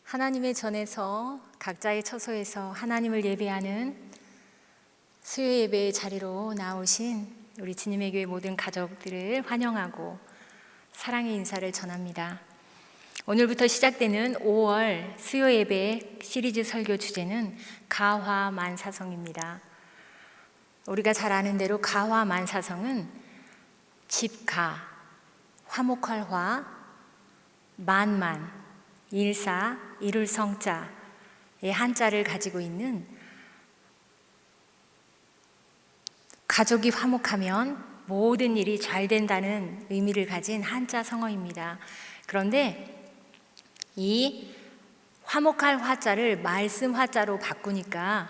하나님의 전에서 각자의 처소에서 하나님을 예배하는 수요 예배의 자리로 나오신 우리 주님의 교회 모든 가족들을 환영하고 사랑의 인사를 전합니다. 오늘부터 시작되는 5월 수요 예배 시리즈 설교 주제는 가화만사성입니다. 우리가 잘 아는 대로 가화만사성은 집가, 화목할 화, 만만, 일사, 이룰 성자의 한자를 가지고 있는 가족이 화목하면 모든 일이 잘 된다는 의미를 가진 한자 성어입니다. 그런데 이 화목할 화자를 말씀 화자로 바꾸니까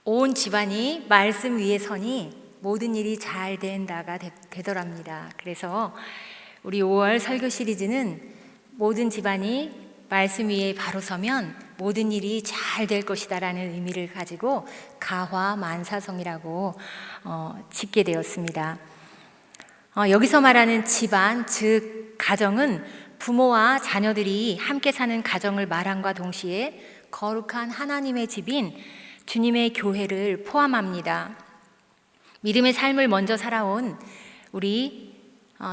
온 집안이 말씀 위에 서니 모든 일이 잘 된다가 되더랍니다. 그래서 우리 5월 설교 시리즈는 모든 집안이 말씀 위에 바로 서면 모든 일이 잘 될 것이다라는 의미를 가지고 가화만사성이라고 짓게 되었습니다. 여기서 말하는 집안, 즉 가정은 부모와 자녀들이 함께 사는 가정을 말함과 동시에 거룩한 하나님의 집인 주님의 교회를 포함합니다. 믿음의 삶을 먼저 살아온 우리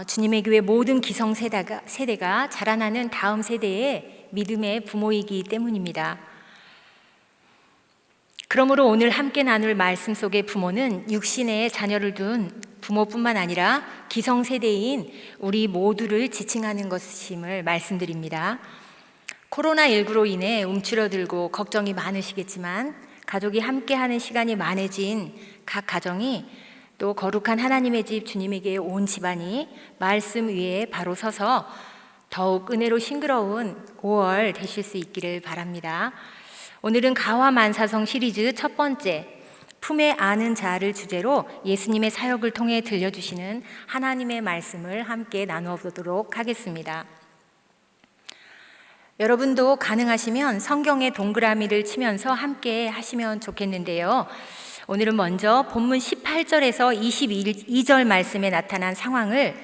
주님의 교회 모든 기성세대가 자라나는 다음 세대의 믿음의 부모이기 때문입니다. 그러므로 오늘 함께 나눌 말씀 속의 부모는 육신의 자녀를 둔 부모뿐만 아니라 기성세대인 우리 모두를 지칭하는 것임을 말씀드립니다. 코로나19로 인해 움츠러들고 걱정이 많으시겠지만 가족이 함께하는 시간이 많아진 각 가정이 또 거룩한 하나님의 집 주님에게 온 집안이 말씀 위에 바로 서서 더욱 은혜로 싱그러운 5월 되실 수 있기를 바랍니다. 오늘은 가화만사성 시리즈 첫 번째 품에 아는 자를 주제로 예수님의 사역을 통해 들려주시는 하나님의 말씀을 함께 나누어 보도록 하겠습니다. 여러분도 가능하시면 성경의 동그라미를 치면서 함께 하시면 좋겠는데요. 오늘은 먼저 본문 18절에서 22절 말씀에 나타난 상황을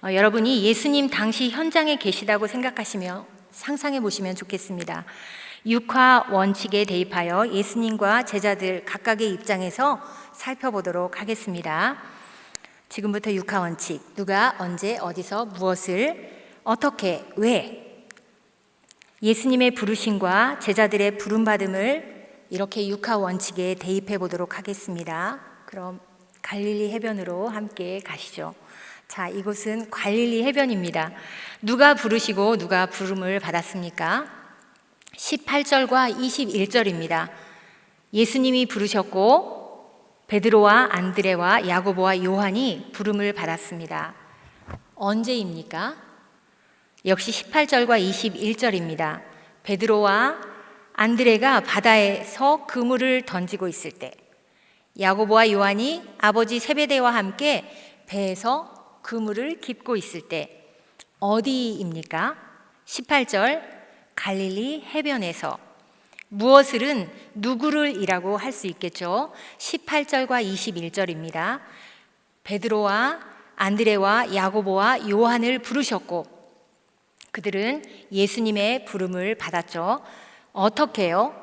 여러분이 예수님 당시 현장에 계시다고 생각하시며 상상해 보시면 좋겠습니다. 육화 원칙에 대입하여 예수님과 제자들 각각의 입장에서 살펴보도록 하겠습니다. 지금부터 육화 원칙, 누가 언제 어디서 무엇을 어떻게 왜 예수님의 부르심과 제자들의 부름받음을 이렇게 육화 원칙에 대입해 보도록 하겠습니다. 그럼 갈릴리 해변으로 함께 가시죠. 자, 이곳은 갈릴리 해변입니다. 누가 부르시고 누가 부름을 받았습니까? 18절과 21절입니다. 예수님이 부르셨고 베드로와 안드레와 야고보와 요한이 부름을 받았습니다. 언제입니까? 역시 18절과 21절입니다. 베드로와 안드레가 바다에서 그물을 던지고 있을 때, 야고보와 요한이 아버지 세베대와 함께 배에서 그물을 깁고 있을 때, 어디입니까? 18절 갈릴리 해변에서. 무엇을은 누구를이라고 할 수 있겠죠. 18절과 21절입니다. 베드로와 안드레와 야고보와 요한을 부르셨고 그들은 예수님의 부름을 받았죠. 어떻게요?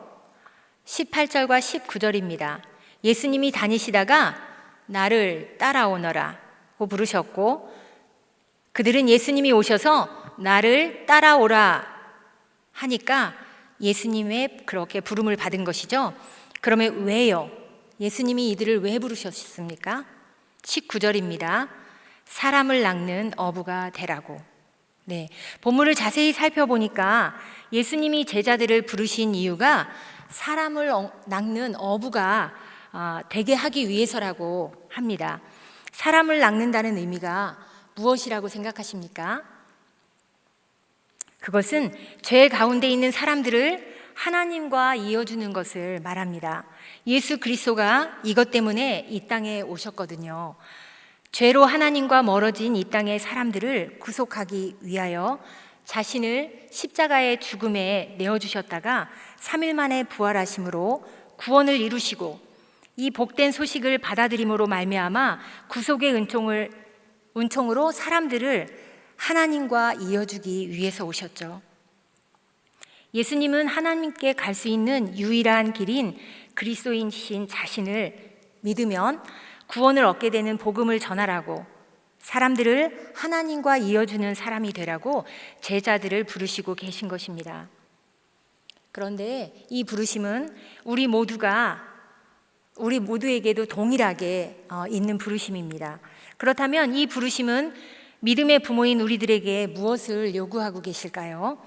18절과 19절입니다. 예수님이 다니시다가 나를 따라오너라고 부르셨고 그들은 예수님이 오셔서 나를 따라오라 하니까 예수님의 그렇게 부름을 받은 것이죠. 그러면 왜요? 예수님이 이들을 왜 부르셨습니까? 19절입니다. 사람을 낚는 어부가 되라고. 네, 본문을 자세히 살펴보니까 예수님이 제자들을 부르신 이유가 사람을 낚는 어부가 되게 하기 위해서라고 합니다. 사람을 낚는다는 의미가 무엇이라고 생각하십니까? 그것은 죄 가운데 있는 사람들을 하나님과 이어주는 것을 말합니다. 예수 그리스도가 이것 때문에 이 땅에 오셨거든요. 죄로 하나님과 멀어진 이 땅의 사람들을 구속하기 위하여 자신을 십자가의 죽음에 내어주셨다가 3일 만에 부활하심으로 구원을 이루시고 이 복된 소식을 받아들임으로 말미암아 구속의 은총으로 사람들을 하나님과 이어주기 위해서 오셨죠. 예수님은 하나님께 갈 수 있는 유일한 길인 그리스도이신 자신을 믿으면 구원을 얻게 되는 복음을 전하라고, 사람들을 하나님과 이어주는 사람이 되라고 제자들을 부르시고 계신 것입니다. 그런데 이 부르심은 우리 모두에게도 동일하게 있는 부르심입니다. 그렇다면 이 부르심은 믿음의 부모인 우리들에게 무엇을 요구하고 계실까요?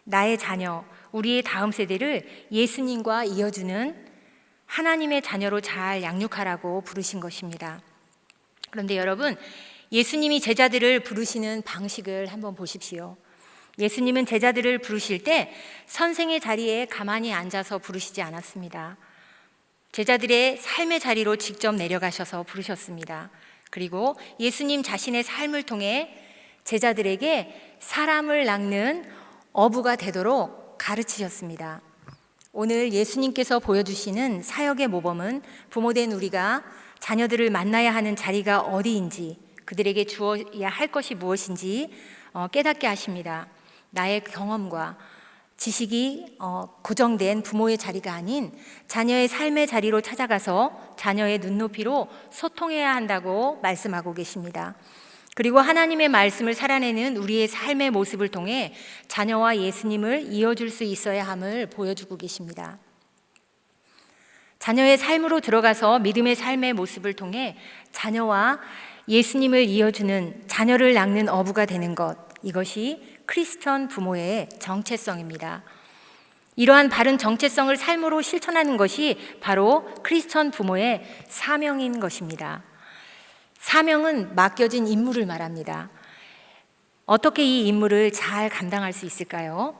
나의 자녀, 우리의 다음 세대를 예수님과 이어주는 하나님의 자녀로 잘 양육하라고 부르신 것입니다. 그런데 여러분, 예수님이 제자들을 부르시는 방식을 한번 보십시오. 예수님은 제자들을 부르실 때 선생의 자리에 가만히 앉아서 부르시지 않았습니다. 제자들의 삶의 자리로 직접 내려가셔서 부르셨습니다. 그리고 예수님 자신의 삶을 통해 제자들에게 사람을 낚는 어부가 되도록 가르치셨습니다. 오늘 예수님께서 보여주시는 사역의 모범은 부모된 우리가 자녀들을 만나야 하는 자리가 어디인지, 그들에게 주어야 할 것이 무엇인지 깨닫게 하십니다. 나의 경험과 지식이 고정된 부모의 자리가 아닌 자녀의 삶의 자리로 찾아가서 자녀의 눈높이로 소통해야 한다고 말씀하고 계십니다. 그리고 하나님의 말씀을 살아내는 우리의 삶의 모습을 통해 자녀와 예수님을 이어줄 수 있어야 함을 보여주고 계십니다. 자녀의 삶으로 들어가서 믿음의 삶의 모습을 통해 자녀와 예수님을 이어주는, 자녀를 낚는 어부가 되는 것, 이것이 크리스천 부모의 정체성입니다. 이러한 바른 정체성을 삶으로 실천하는 것이 바로 크리스천 부모의 사명인 것입니다. 사명은 맡겨진 임무를 말합니다. 어떻게 이 임무를 잘 감당할 수 있을까요?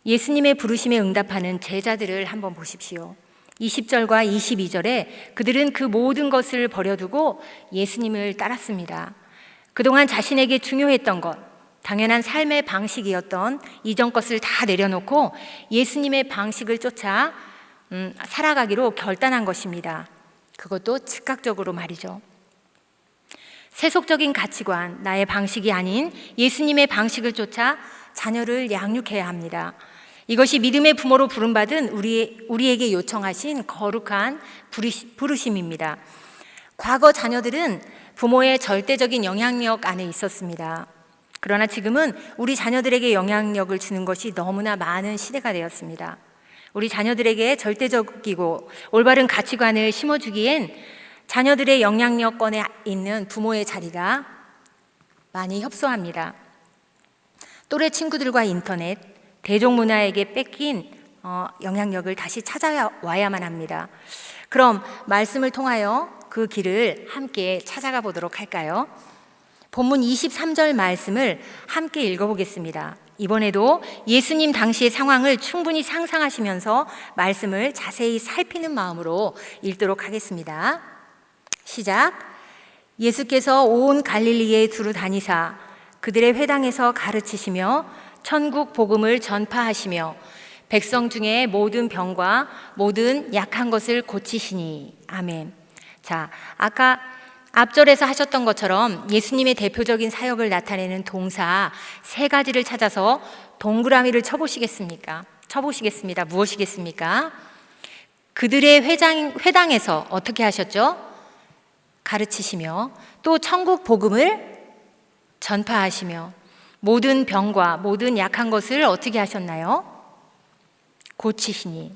예수님의 부르심에 응답하는 제자들을 한번 보십시오. 20절과 22절에 그들은 그 모든 것을 버려두고 예수님을 따랐습니다. 그동안 자신에게 중요했던 것, 당연한 삶의 방식이었던 이전 것을 다 내려놓고 예수님의 방식을 쫓아 살아가기로 결단한 것입니다. 그것도 즉각적으로 말이죠. 세속적인 가치관, 나의 방식이 아닌 예수님의 방식을 쫓아 자녀를 양육해야 합니다. 이것이 믿음의 부모로 부름받은 우리에게 요청하신 거룩한 부르심입니다. 과거 자녀들은 부모의 절대적인 영향력 안에 있었습니다. 그러나 지금은 우리 자녀들에게 영향력을 주는 것이 너무나 많은 시대가 되었습니다. 우리 자녀들에게 절대적이고 올바른 가치관을 심어주기엔 자녀들의 영향력권에 있는 부모의 자리가 많이 협소합니다. 또래 친구들과 인터넷, 대중문화에게 뺏긴 영향력을 다시 찾아와야만 합니다. 그럼 말씀을 통하여 그 길을 함께 찾아가 보도록 할까요? 본문 23절 말씀을 함께 읽어보겠습니다. 이번에도 예수님 당시의 상황을 충분히 상상하시면서 말씀을 자세히 살피는 마음으로 읽도록 하겠습니다. 시작. 예수께서 온 갈릴리에 두루 다니사 그들의 회당에서 가르치시며 천국 복음을 전파하시며 백성 중에 모든 병과 모든 약한 것을 고치시니. 아멘. 자, 아까 앞절에서 하셨던 것처럼 예수님의 대표적인 사역을 나타내는 동사 세 가지를 찾아서 동그라미를 쳐보시겠습니까? 쳐보시겠습니다. 무엇이겠습니까? 그들의 회당에서 어떻게 하셨죠? 가르치시며, 또 천국 복음을 전파하시며, 모든 병과 모든 약한 것을 어떻게 하셨나요? 고치시니.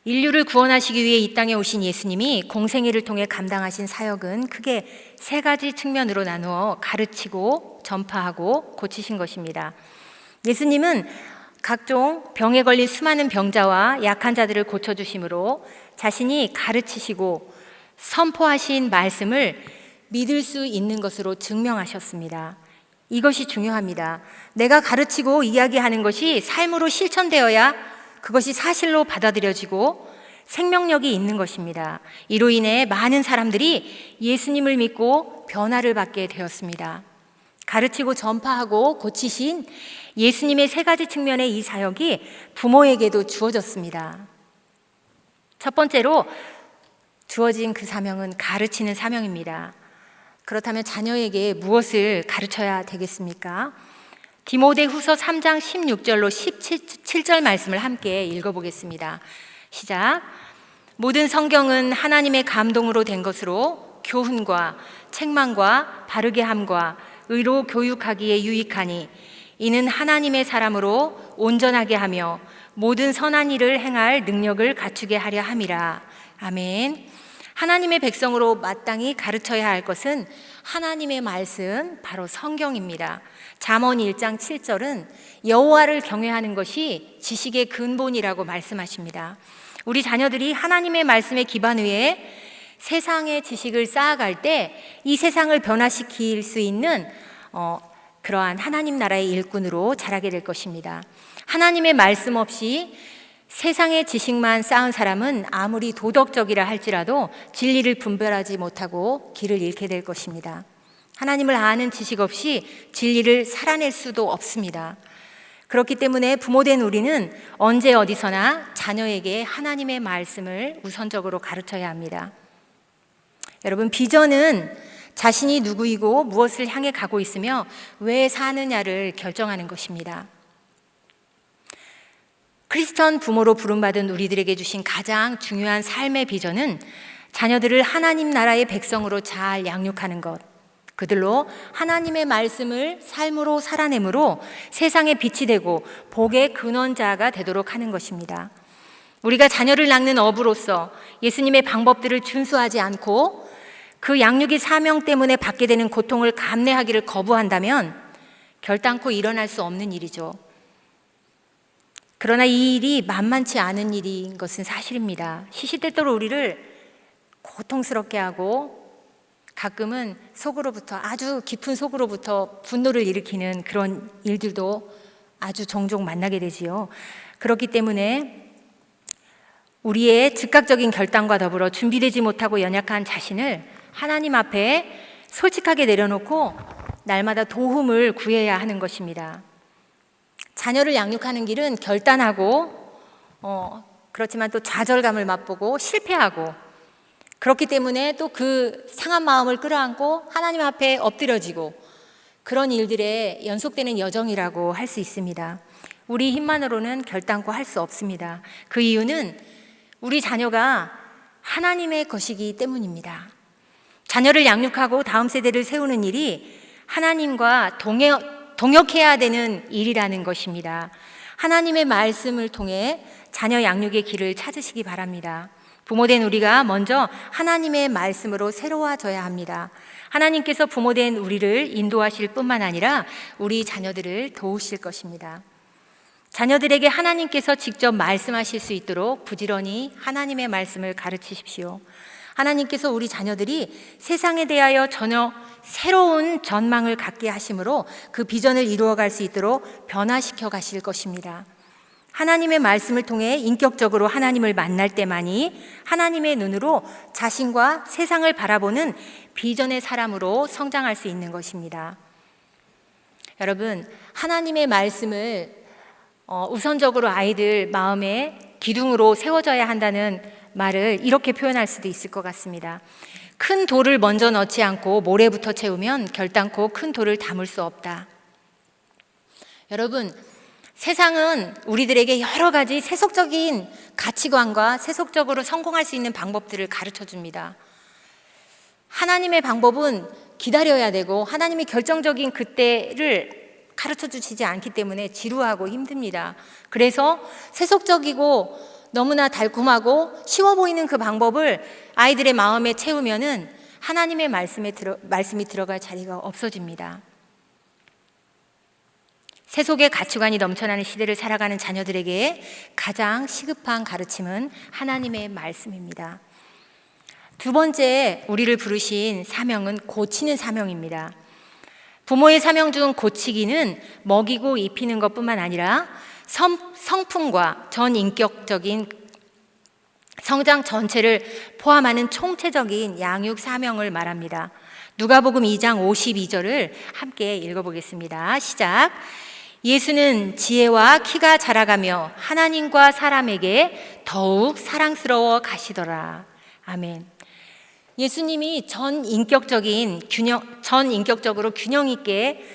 인류를 구원하시기 위해 이 땅에 오신 예수님이 공생애를 통해 감당하신 사역은 크게 세 가지 측면으로 나누어 가르치고 전파하고 고치신 것입니다. 예수님은 각종 병에 걸린 수많은 병자와 약한 자들을 고쳐주심으로 자신이 가르치시고 선포하신 말씀을 믿을 수 있는 것으로 증명하셨습니다. 이것이 중요합니다. 내가 가르치고 이야기하는 것이 삶으로 실천되어야 그것이 사실로 받아들여지고 생명력이 있는 것입니다. 이로 인해 많은 사람들이 예수님을 믿고 변화를 받게 되었습니다. 가르치고 전파하고 고치신 예수님의 세 가지 측면의 이 사역이 부모에게도 주어졌습니다. 첫 번째로 주어진 그 사명은 가르치는 사명입니다. 그렇다면 자녀에게 무엇을 가르쳐야 되겠습니까? 디모데후서 3장 16절로 17절 말씀을 함께 읽어보겠습니다. 시작. 모든 성경은 하나님의 감동으로 된 것으로 교훈과 책망과 바르게 함과 의로 교육하기에 유익하니 이는 하나님의 사람으로 온전하게 하며 모든 선한 일을 행할 능력을 갖추게 하려 함이라. 아멘. 하나님의 백성으로 마땅히 가르쳐야 할 것은 하나님의 말씀, 바로 성경입니다. 잠언 1장 7절은 여호와를 경외하는 것이 지식의 근본이라고 말씀하십니다. 우리 자녀들이 하나님의 말씀에 기반 위에 세상의 지식을 쌓아갈 때 이 세상을 변화시킬 수 있는 그러한 하나님 나라의 일꾼으로 자라게 될 것입니다. 하나님의 말씀 없이 세상의 지식만 쌓은 사람은 아무리 도덕적이라 할지라도 진리를 분별하지 못하고 길을 잃게 될 것입니다. 하나님을 아는 지식 없이 진리를 살아낼 수도 없습니다. 그렇기 때문에 부모된 우리는 언제 어디서나 자녀에게 하나님의 말씀을 우선적으로 가르쳐야 합니다. 여러분, 비전은 자신이 누구이고 무엇을 향해 가고 있으며 왜 사느냐를 결정하는 것입니다. 크리스천 부모로 부름받은 우리들에게 주신 가장 중요한 삶의 비전은 자녀들을 하나님 나라의 백성으로 잘 양육하는 것, 그들로 하나님의 말씀을 삶으로 살아내므로 세상에 빛이 되고 복의 근원자가 되도록 하는 것입니다. 우리가 자녀를 낳는 어부로서 예수님의 방법들을 준수하지 않고 그 양육의 사명 때문에 받게 되는 고통을 감내하기를 거부한다면 결단코 일어날 수 없는 일이죠. 그러나 이 일이 만만치 않은 일인 것은 사실입니다. 시시때때로 우리를 고통스럽게 하고 가끔은 속으로부터, 아주 깊은 속으로부터 분노를 일으키는 그런 일들도 아주 종종 만나게 되지요. 그렇기 때문에 우리의 즉각적인 결단과 더불어 준비되지 못하고 연약한 자신을 하나님 앞에 솔직하게 내려놓고 날마다 도움을 구해야 하는 것입니다. 자녀를 양육하는 길은 결단하고 그렇지만 또 좌절감을 맛보고 실패하고, 그렇기 때문에 또 그 상한 마음을 끌어안고 하나님 앞에 엎드려지고, 그런 일들의 연속되는 여정이라고 할 수 있습니다. 우리 힘만으로는 결단코 할 수 없습니다. 그 이유는 우리 자녀가 하나님의 것이기 때문입니다. 자녀를 양육하고 다음 세대를 세우는 일이 하나님과 동역해야 되는 일이라는 것입니다. 하나님의 말씀을 통해 자녀 양육의 길을 찾으시기 바랍니다. 부모된 우리가 먼저 하나님의 말씀으로 새로워져야 합니다. 하나님께서 부모된 우리를 인도하실 뿐만 아니라 우리 자녀들을 도우실 것입니다. 자녀들에게 하나님께서 직접 말씀하실 수 있도록 부지런히 하나님의 말씀을 가르치십시오. 하나님께서 우리 자녀들이 세상에 대하여 전혀 새로운 전망을 갖게 하심으로 그 비전을 이루어갈 수 있도록 변화시켜 가실 것입니다. 하나님의 말씀을 통해 인격적으로 하나님을 만날 때만이 하나님의 눈으로 자신과 세상을 바라보는 비전의 사람으로 성장할 수 있는 것입니다. 여러분, 하나님의 말씀을 우선적으로 아이들 마음에 기둥으로 세워져야 한다는 말을 이렇게 표현할 수도 있을 것 같습니다. 큰 돌을 먼저 넣지 않고 모래부터 채우면 결단코 큰 돌을 담을 수 없다. 여러분, 세상은 우리들에게 여러 가지 세속적인 가치관과 세속적으로 성공할 수 있는 방법들을 가르쳐 줍니다. 하나님의 방법은 기다려야 되고 하나님의 결정적인 그때를 가르쳐 주시지 않기 때문에 지루하고 힘듭니다. 그래서 세속적이고 너무나 달콤하고 쉬워 보이는 그 방법을 아이들의 마음에 채우면은 하나님의 말씀이 들어갈 자리가 없어집니다. 세속의 가치관이 넘쳐나는 시대를 살아가는 자녀들에게 가장 시급한 가르침은 하나님의 말씀입니다. 두 번째, 우리를 부르신 사명은 고치는 사명입니다. 부모의 사명 중 고치기는 먹이고 입히는 것뿐만 아니라 성품과 전인격적인 성장 전체를 포함하는 총체적인 양육 사명을 말합니다. 누가복음 2장 52절을 함께 읽어보겠습니다. 시작. 예수는 지혜와 키가 자라가며 하나님과 사람에게 더욱 사랑스러워 가시더라. 아멘. 예수님이 전인격적으로 균형 있게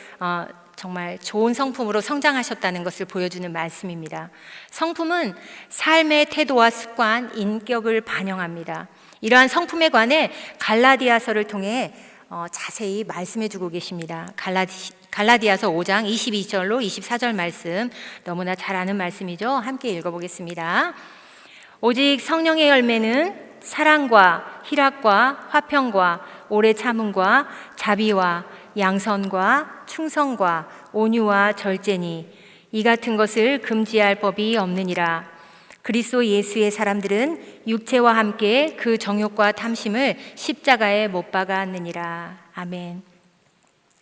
정말 좋은 성품으로 성장하셨다는 것을 보여주는 말씀입니다. 성품은 삶의 태도와 습관, 인격을 반영합니다. 이러한 성품에 관해 갈라디아서를 통해 자세히 말씀해주고 계십니다. 갈라디아서 5장 22절로 24절 말씀, 너무나 잘 아는 말씀이죠. 함께 읽어보겠습니다. 오직 성령의 열매는 사랑과 희락과 화평과 오래 참음과 자비와 양선과 충성과 온유와 절제니 이 같은 것을 금지할 법이 없느니라. 그리스도 예수의 사람들은 육체와 함께 그 정욕과 탐심을 십자가에 못 박았느니라. 아멘.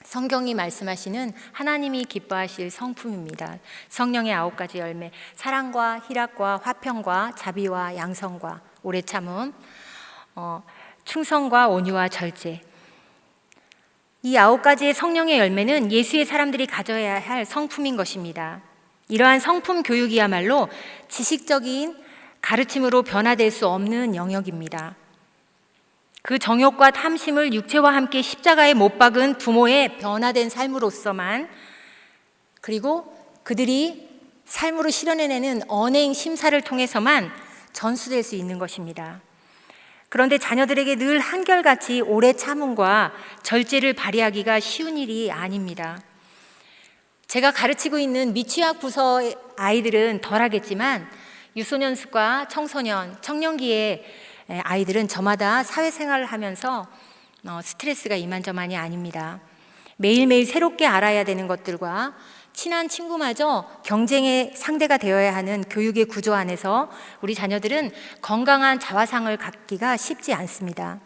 성경이 말씀하시는 하나님이 기뻐하실 성품입니다. 성령의 9가지 열매, 사랑과 희락과 화평과 자비와 양선과 오래 참음, 충성과 온유와 절제. 이 9가지의 성령의 열매는 예수의 사람들이 가져야 할 성품인 것입니다. 이러한 성품 교육이야말로 지식적인 가르침으로 변화될 수 없는 영역입니다. 그 정욕과 탐심을 육체와 함께 십자가에 못 박은 부모의 변화된 삶으로서만, 그리고 그들이 삶으로 실현해내는 언행 심사를 통해서만 전수될 수 있는 것입니다. 그런데 자녀들에게 늘 한결같이 오래 참음과 절제를 발휘하기가 쉬운 일이 아닙니다. 제가 가르치고 있는 미취학 부서의 아이들은 덜하겠지만 유소년숙과 청소년, 청년기의 아이들은 저마다 사회생활을 하면서 스트레스가 이만저만이 아닙니다. 매일매일 새롭게 알아야 되는 것들과 친한 친구마저 경쟁의 상대가 되어야 하는 교육의 구조 안에서 우리 자녀들은 건강한 자화상을 갖기가 쉽지 않습니다.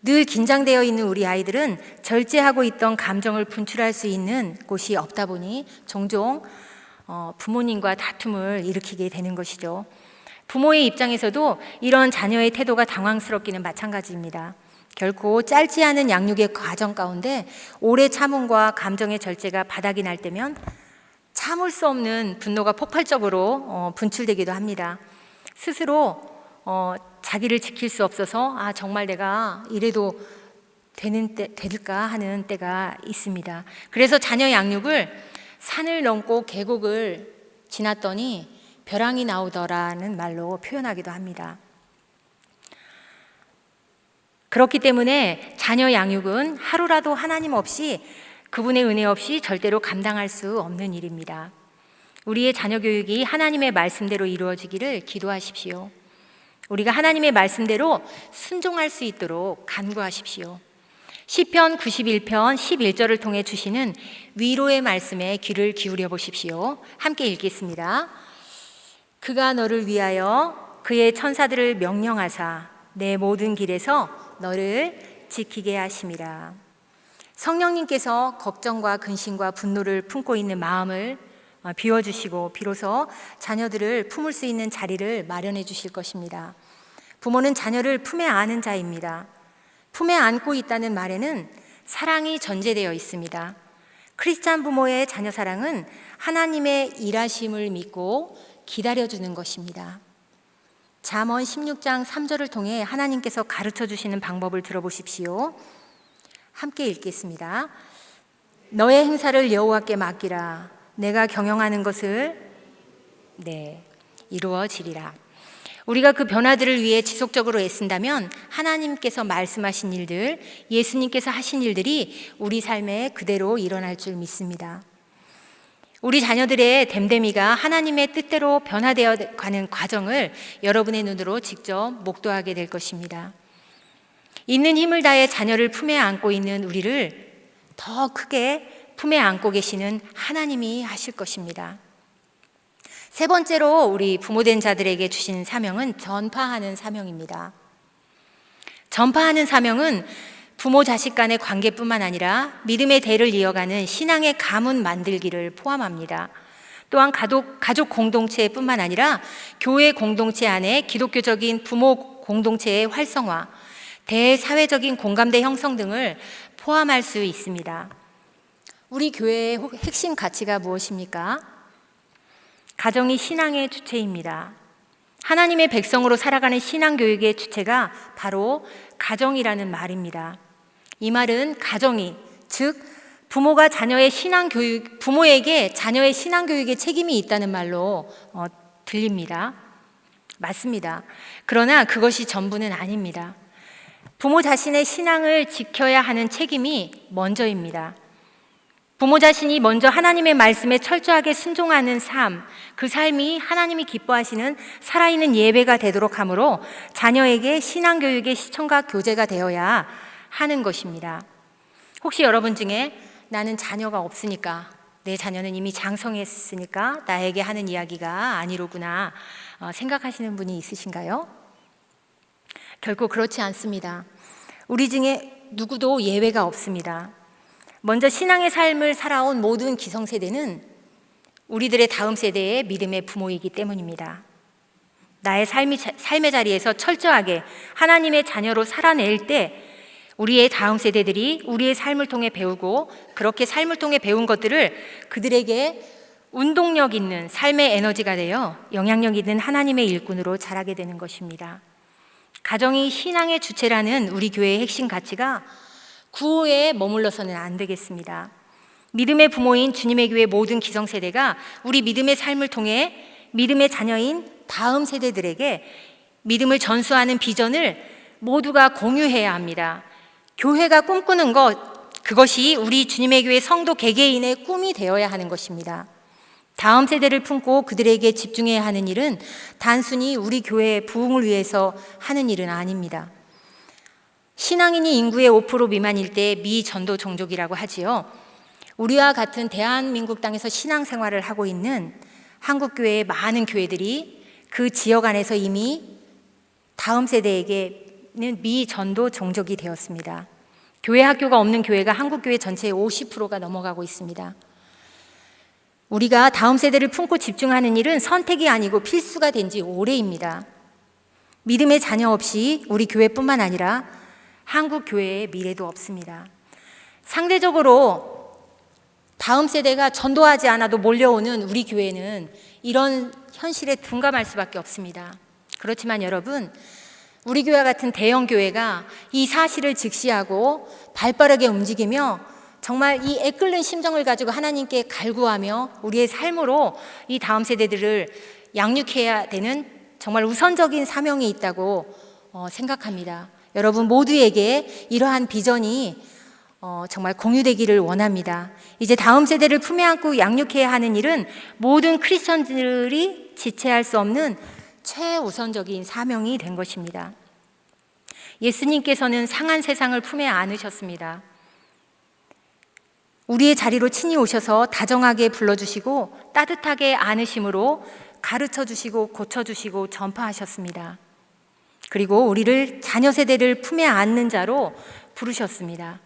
늘 긴장되어 있는 우리 아이들은 절제하고 있던 감정을 분출할 수 있는 곳이 없다 보니 종종 부모님과 다툼을 일으키게 되는 것이죠. 부모의 입장에서도 이런 자녀의 태도가 당황스럽기는 마찬가지입니다. 결코 짧지 않은 양육의 과정 가운데 오래 참음과 감정의 절제가 바닥이 날 때면 참을 수 없는 분노가 폭발적으로 분출되기도 합니다. 스스로 자기를 지킬 수 없어서 정말 내가 이래도 될까 하는 때가 있습니다. 그래서 자녀 양육을 산을 넘고 계곡을 지났더니 벼랑이 나오더라는 말로 표현하기도 합니다. 그렇기 때문에 자녀 양육은 하루라도 하나님 없이, 그분의 은혜 없이 절대로 감당할 수 없는 일입니다. 우리의 자녀 교육이 하나님의 말씀대로 이루어지기를 기도하십시오. 우리가 하나님의 말씀대로 순종할 수 있도록 간구하십시오. 시편 91편 11절을 통해 주시는 위로의 말씀에 귀를 기울여 보십시오. 함께 읽겠습니다. 그가 너를 위하여 그의 천사들을 명령하사 내 모든 길에서 너를 지키게 하심이라. 성령님께서 걱정과 근심과 분노를 품고 있는 마음을 비워주시고 비로소 자녀들을 품을 수 있는 자리를 마련해 주실 것입니다. 부모는 자녀를 품에 안은 자입니다. 품에 안고 있다는 말에는 사랑이 전제되어 있습니다. 크리스찬 부모의 자녀 사랑은 하나님의 일하심을 믿고 기다려주는 것입니다. 잠언 16장 3절을 통해 하나님께서 가르쳐 주시는 방법을 들어보십시오. 함께 읽겠습니다. 너의 행사를 여호와께 맡기라. 내가 경영하는 것을 이루어지리라. 우리가 그 변화들을 위해 지속적으로 애쓴다면 하나님께서 말씀하신 일들, 예수님께서 하신 일들이 우리 삶에 그대로 일어날 줄 믿습니다. 우리 자녀들의 됨됨이가 하나님의 뜻대로 변화되어 가는 과정을 여러분의 눈으로 직접 목도하게 될 것입니다. 있는 힘을 다해 자녀를 품에 안고 있는 우리를 더 크게 품에 안고 계시는 하나님이 하실 것입니다. 세 번째로 우리 부모된 자들에게 주신 사명은 전파하는 사명입니다. 전파하는 사명은 부모 자식 간의 관계뿐만 아니라 믿음의 대를 이어가는 신앙의 가문 만들기를 포함합니다. 또한 가족 공동체뿐만 아니라 교회 공동체 안에 기독교적인 부모 공동체의 활성화, 대사회적인 공감대 형성 등을 포함할 수 있습니다. 우리 교회의 핵심 가치가 무엇입니까? 가정이 신앙의 주체입니다. 하나님의 백성으로 살아가는 신앙교육의 주체가 바로 가정이라는 말입니다. 이 말은 가정이, 즉 부모에게 자녀의 신앙 교육에 책임이 있다는 말로 들립니다. 맞습니다. 그러나 그것이 전부는 아닙니다. 부모 자신의 신앙을 지켜야 하는 책임이 먼저입니다. 부모 자신이 먼저 하나님의 말씀에 철저하게 순종하는 삶, 그 삶이 하나님이 기뻐하시는 살아있는 예배가 되도록 하므로 자녀에게 신앙교육의 시청과 교재가 되어야 하는 것입니다. 혹시 여러분 중에 나는 자녀가 없으니까, 내 자녀는 이미 장성했으니까 나에게 하는 이야기가 아니로구나 생각하시는 분이 있으신가요? 결코 그렇지 않습니다. 우리 중에 누구도 예외가 없습니다. 먼저 신앙의 삶을 살아온 모든 기성세대는 우리들의 다음 세대의 믿음의 부모이기 때문입니다. 나의 삶의 자리에서 철저하게 하나님의 자녀로 살아낼 때 우리의 다음 세대들이 우리의 삶을 통해 배우고, 그렇게 삶을 통해 배운 것들을 그들에게 운동력 있는 삶의 에너지가 되어 영향력 있는 하나님의 일꾼으로 자라게 되는 것입니다. 가정이 신앙의 주체라는 우리 교회의 핵심 가치가 구호에 머물러서는 안 되겠습니다. 믿음의 부모인 주님의 교회 모든 기성세대가 우리 믿음의 삶을 통해 믿음의 자녀인 다음 세대들에게 믿음을 전수하는 비전을 모두가 공유해야 합니다. 교회가 꿈꾸는 것, 그것이 우리 주님의 교회 성도 개개인의 꿈이 되어야 하는 것입니다. 다음 세대를 품고 그들에게 집중해야 하는 일은 단순히 우리 교회의 부흥을 위해서 하는 일은 아닙니다. 신앙인이 인구의 5% 미만일 때 미전도 종족이라고 하지요. 우리와 같은 대한민국 땅에서 신앙생활을 하고 있는 한국교회의 많은 교회들이 그 지역 안에서 이미 다음 세대에게는 미전도 종족이 되었습니다. 교회 학교가 없는 교회가 한국교회 전체의 50%가 넘어가고 있습니다. 우리가 다음 세대를 품고 집중하는 일은 선택이 아니고 필수가 된 지 오래입니다. 믿음의 자녀 없이 우리 교회뿐만 아니라 한국 교회의 미래도 없습니다. 상대적으로 다음 세대가 전도하지 않아도 몰려오는 우리 교회는 이런 현실에 둔감할 수밖에 없습니다. 그렇지만 여러분, 우리 교회와 같은 대형 교회가 이 사실을 직시하고 발빠르게 움직이며 정말 이 애끓는 심정을 가지고 하나님께 갈구하며 우리의 삶으로 이 다음 세대들을 양육해야 되는 정말 우선적인 사명이 있다고 생각합니다. 여러분 모두에게 이러한 비전이 정말 공유되기를 원합니다. 이제 다음 세대를 품에 안고 양육해야 하는 일은 모든 크리스천들이 지체할 수 없는 최우선적인 사명이 된 것입니다. 예수님께서는 상한 세상을 품에 안으셨습니다. 우리의 자리로 친히 오셔서 다정하게 불러주시고 따뜻하게 안으심으로 가르쳐주시고 고쳐주시고 전파하셨습니다. 그리고 우리를 자녀 세대를 품에 안는 자로 부르셨습니다.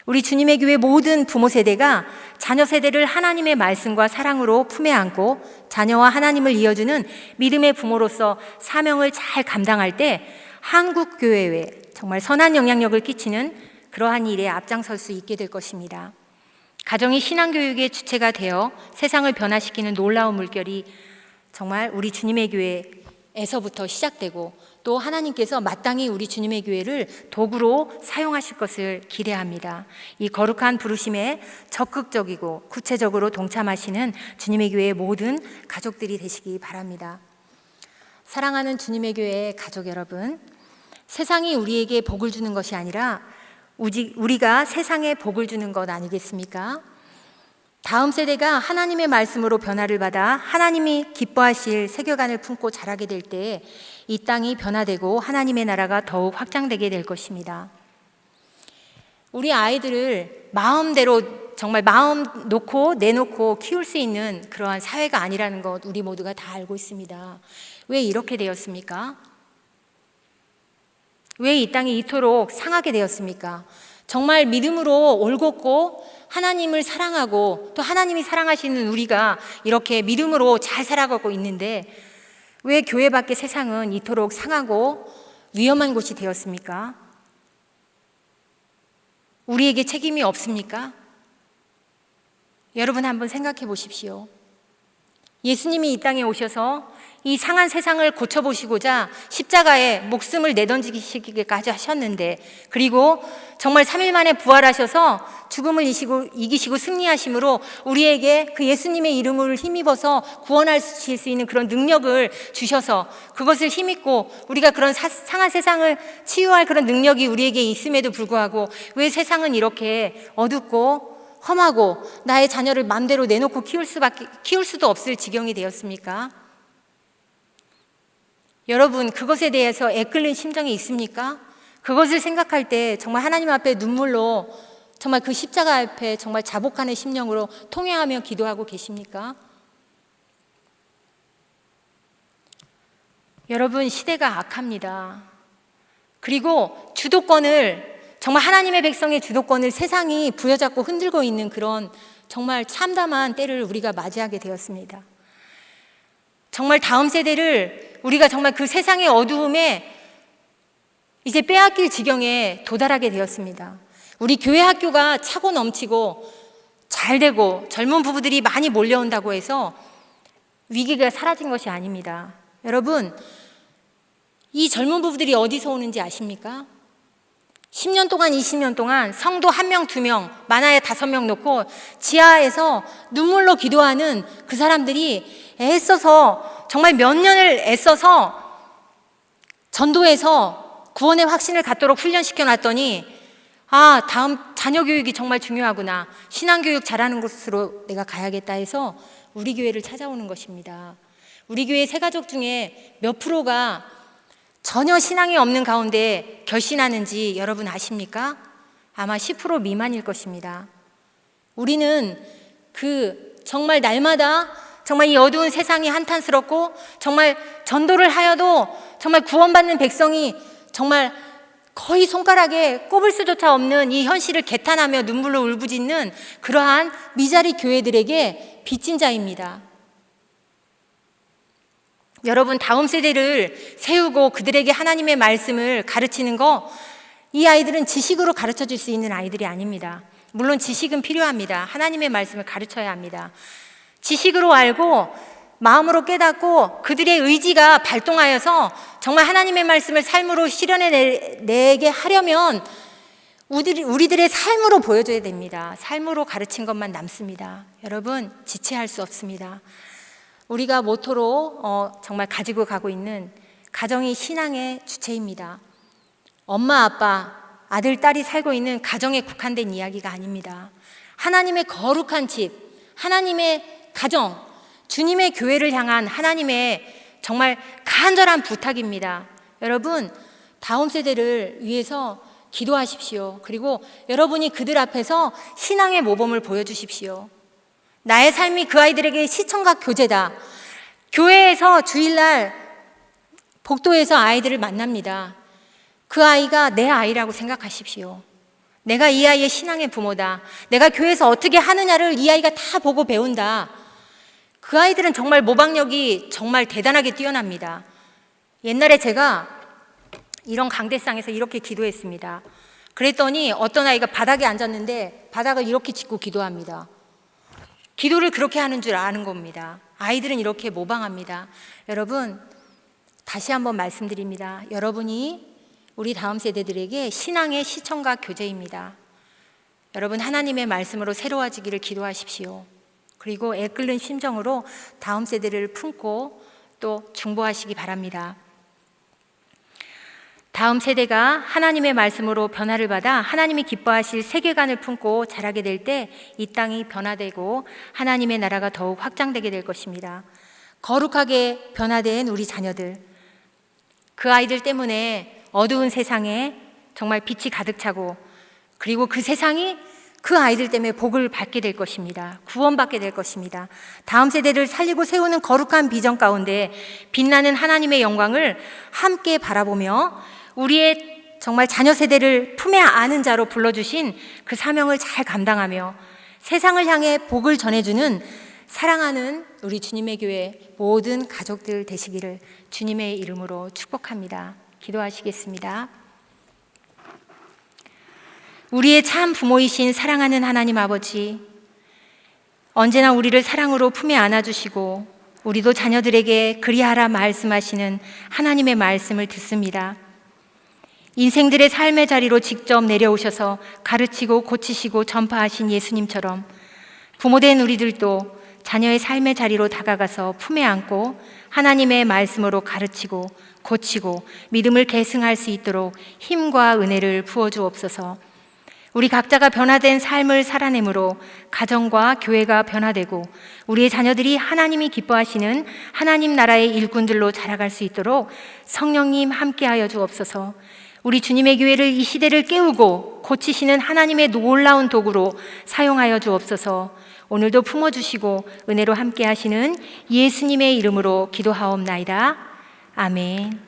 우리 주님의 교회 모든 부모 세대가 자녀 세대를 하나님의 말씀과 사랑으로 품에 안고 자녀와 하나님을 이어주는 믿음의 부모로서 사명을 잘 감당할 때 한국 교회에 정말 선한 영향력을 끼치는 그러한 일에 앞장설 수 있게 될 것입니다. 가정이 신앙교육의 주체가 되어 세상을 변화시키는 놀라운 물결이 정말 우리 주님의 교회에서부터 시작되고 또 하나님께서 마땅히 우리 주님의 교회를 도구로 사용하실 것을 기대합니다. 이 거룩한 부르심에 적극적이고 구체적으로 동참하시는 주님의 교회의 모든 가족들이 되시기 바랍니다. 사랑하는 주님의 교회 가족 여러분, 세상이 우리에게 복을 주는 것이 아니라 우리가 세상에 복을 주는 것 아니겠습니까? 다음 세대가 하나님의 말씀으로 변화를 받아 하나님이 기뻐하실 세계관을 품고 자라게 될 때 이 땅이 변화되고 하나님의 나라가 더욱 확장되게 될 것입니다. 우리 아이들을 마음대로 정말 마음 놓고 내놓고 키울 수 있는 그러한 사회가 아니라는 것 우리 모두가 다 알고 있습니다. 왜 이렇게 되었습니까? 왜 이 땅이 이토록 상하게 되었습니까? 정말 믿음으로 올곧고 하나님을 사랑하고 또 하나님이 사랑하시는 우리가 이렇게 믿음으로 잘 살아가고 있는데 왜 교회 밖의 세상은 이토록 상하고 위험한 곳이 되었습니까? 우리에게 책임이 없습니까? 여러분 한번 생각해 보십시오. 예수님이 이 땅에 오셔서 이 상한 세상을 고쳐보시고자 십자가에 목숨을 내던지시기까지 하셨는데, 그리고 정말 3일 만에 부활하셔서 죽음을 이기시고 승리하심으로 우리에게 그 예수님의 이름을 힘입어서 구원하실 수 있는 그런 능력을 주셔서 그것을 힘입고 우리가 그런 상한 세상을 치유할 그런 능력이 우리에게 있음에도 불구하고 왜 세상은 이렇게 어둡고 험하고 나의 자녀를 마음대로 내놓고 키울 수도 없을 지경이 되었습니까? 여러분, 그것에 대해서 애끓는 심정이 있습니까? 그것을 생각할 때 정말 하나님 앞에 눈물로 정말 그 십자가 앞에 정말 자복하는 심령으로 통회하며 기도하고 계십니까? 여러분, 시대가 악합니다. 그리고 주도권을, 정말 하나님의 백성의 주도권을 세상이 부여잡고 흔들고 있는 그런 정말 참담한 때를 우리가 맞이하게 되었습니다. 정말 다음 세대를 우리가 정말 그 세상의 어두움에 이제 빼앗길 지경에 도달하게 되었습니다. 우리 교회 학교가 차고 넘치고 잘 되고 젊은 부부들이 많이 몰려온다고 해서 위기가 사라진 것이 아닙니다. 여러분, 이 젊은 부부들이 어디서 오는지 아십니까? 10년 동안 20년 동안 성도 1명 2명 많아야 5명 놓고 지하에서 눈물로 기도하는 그 사람들이 애써서 정말 몇 년을 애써서 전도해서 구원의 확신을 갖도록 훈련시켜 놨더니 다음 자녀 교육이 정말 중요하구나, 신앙교육 잘하는 곳으로 내가 가야겠다 해서 우리 교회를 찾아오는 것입니다. 우리 교회 새가족 중에 몇 프로가 전혀 신앙이 없는 가운데 결신하는지 여러분 아십니까? 아마 10% 미만일 것입니다. 우리는 정말 날마다 정말 이 어두운 세상이 한탄스럽고 정말 전도를 하여도 정말 구원받는 백성이 정말 거의 손가락에 꼽을 수조차 없는 이 현실을 개탄하며 눈물로 울부짖는 그러한 미자리 교회들에게 빚진 자입니다. 여러분, 다음 세대를 세우고 그들에게 하나님의 말씀을 가르치는 거, 이 아이들은 지식으로 가르쳐 줄 수 있는 아이들이 아닙니다. 물론 지식은 필요합니다. 하나님의 말씀을 가르쳐야 합니다. 지식으로 알고 마음으로 깨닫고 그들의 의지가 발동하여서 정말 하나님의 말씀을 삶으로 실현해내게 하려면 우리들의 삶으로 보여줘야 됩니다. 삶으로 가르친 것만 남습니다. 여러분, 지체할 수 없습니다. 우리가 모토로 정말 가지고 가고 있는 가정이 신앙의 주체입니다. 엄마, 아빠, 아들, 딸이 살고 있는 가정에 국한된 이야기가 아닙니다. 하나님의 거룩한 집, 하나님의 가정, 주님의 교회를 향한 하나님의 정말 간절한 부탁입니다. 여러분, 다음 세대를 위해서 기도하십시오. 그리고 여러분이 그들 앞에서 신앙의 모범을 보여주십시오. 나의 삶이 그 아이들에게 시청각 교제다. 교회에서 주일날 복도에서 아이들을 만납니다. 그 아이가 내 아이라고 생각하십시오. 내가 이 아이의 신앙의 부모다. 내가 교회에서 어떻게 하느냐를 이 아이가 다 보고 배운다. 그 아이들은 정말 모방력이 정말 대단하게 뛰어납니다. 옛날에 제가 이런 강대상에서 이렇게 기도했습니다. 그랬더니 어떤 아이가 바닥에 앉았는데 바닥을 이렇게 짚고 기도합니다. 기도를 그렇게 하는 줄 아는 겁니다. 아이들은 이렇게 모방합니다. 여러분, 다시 한번 말씀드립니다. 여러분이 우리 다음 세대들에게 신앙의 시청각 교제입니다. 여러분, 하나님의 말씀으로 새로워지기를 기도하십시오. 그리고 애끓는 심정으로 다음 세대를 품고 또 중보하시기 바랍니다. 다음 세대가 하나님의 말씀으로 변화를 받아 하나님이 기뻐하실 세계관을 품고 자라게 될 때 이 땅이 변화되고 하나님의 나라가 더욱 확장되게 될 것입니다. 거룩하게 변화된 우리 자녀들, 그 아이들 때문에 어두운 세상에 정말 빛이 가득 차고, 그리고 그 세상이 그 아이들 때문에 복을 받게 될 것입니다. 구원받게 될 것입니다. 다음 세대를 살리고 세우는 거룩한 비전 가운데 빛나는 하나님의 영광을 함께 바라보며 우리의 정말 자녀 세대를 품에 안은 자로 불러주신 그 사명을 잘 감당하며 세상을 향해 복을 전해주는 사랑하는 우리 주님의 교회 모든 가족들 되시기를 주님의 이름으로 축복합니다. 기도하시겠습니다. 우리의 참 부모이신 사랑하는 하나님 아버지, 언제나 우리를 사랑으로 품에 안아주시고 우리도 자녀들에게 그리하라 말씀하시는 하나님의 말씀을 듣습니다. 인생들의 삶의 자리로 직접 내려오셔서 가르치고 고치시고 전파하신 예수님처럼 부모된 우리들도 자녀의 삶의 자리로 다가가서 품에 안고 하나님의 말씀으로 가르치고 고치고 믿음을 계승할 수 있도록 힘과 은혜를 부어주옵소서. 우리 각자가 변화된 삶을 살아내므로 가정과 교회가 변화되고 우리의 자녀들이 하나님이 기뻐하시는 하나님 나라의 일꾼들로 자라갈 수 있도록 성령님 함께하여 주옵소서. 우리 주님의 교회를 이 시대를 깨우고 고치시는 하나님의 놀라운 도구로 사용하여 주옵소서. 오늘도 품어주시고 은혜로 함께하시는 예수님의 이름으로 기도하옵나이다. 아멘.